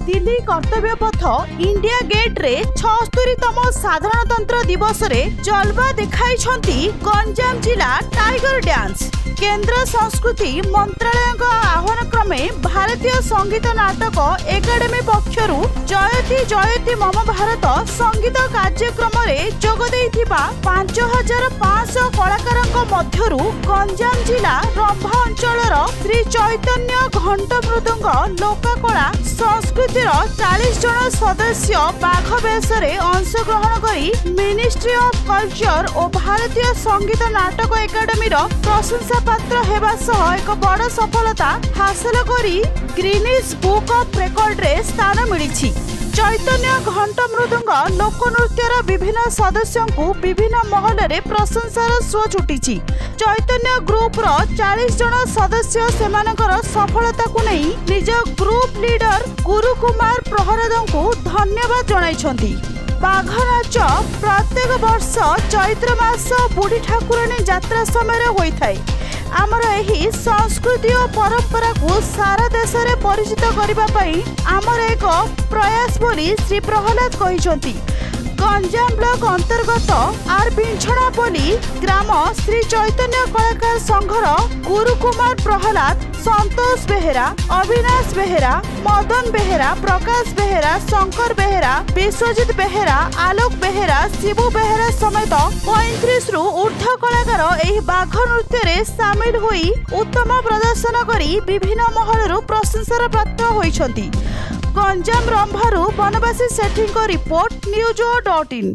दिल्ली कर्तव्य पथ India gate रे 76तम साधारणतंत्र दिवस रे जलवा देखाई गंजाम जिला टाइगर डांस। केंद्र संस्कृति मंत्रालय आह्वान क्रमे भारतीय संगीत नाटक एकाडेमी पक्षरु जयति जयति मम भारत संगीत कार्यक्रम रे जोग देइथिबा 5500 कलाकारंक मध्यरु गंजाम जिला रंभा अंचलर श्री चैतन्य घंट मृदंग लोककला संस्कृतिर 40 जन सदस्य बाघ बेसरे अंशग्रहण करी मिनिस्ट्री ऑफ कल्चर और भारतीय संगीत नाटक एकाडेमी प्रशंसा पात्र हेबा सह एक बड़ सफलता हासिल करी ग्रीनिज बुक ऑफ रेकॉर्ड रे स्थान मिली। चैतन्य घंट मृदंग लोकनृत्यर विभिन्न सदस्यों को विभिन्न महल रे प्रशंसार स्व छुटी। चैतन्य ग्रुप रो 40 जन सदस्य सेमानकर सफलता को नहीं निज ग्रुप लीडर गुरु कुमार प्रहराद को धन्यवाद जणाइछंती। बाघ नाच प्रत्येक वर्ष चैत्र मास बुढ़ी ठाकुराणी यात्रा समय होइथाय। आमर एही संस्कृति और परंपरा को सारा देश में परिचित करने आमर एक प्रयास बोली श्री प्रहलाद कहिसंती। गंजाम ब्लॉक अंतर्गत आर बिंछड़ा बोली ग्राम श्री चैतन्य कलाकार संघर गुरु कुमार प्रहलाद, संतोष बेहेरा, अविनाश बेहेरा, मदन बेहेरा, प्रकाश बेहेरा, शंकर बेहेरा, विश्वजित बेहेरा, आलोक बेहेरा, शिबू बेहेरा समेत 35 रु ऊर्ध्व कलाकार एही बाघ नृत्य रे शामिल होई उत्तम प्रदर्शन करी विभिन्न महलरु प्रशंसार प्राप्त होइछंती। गंजाम रंभारू बनवासी सेठी रिपोर्ट न्यूज.in।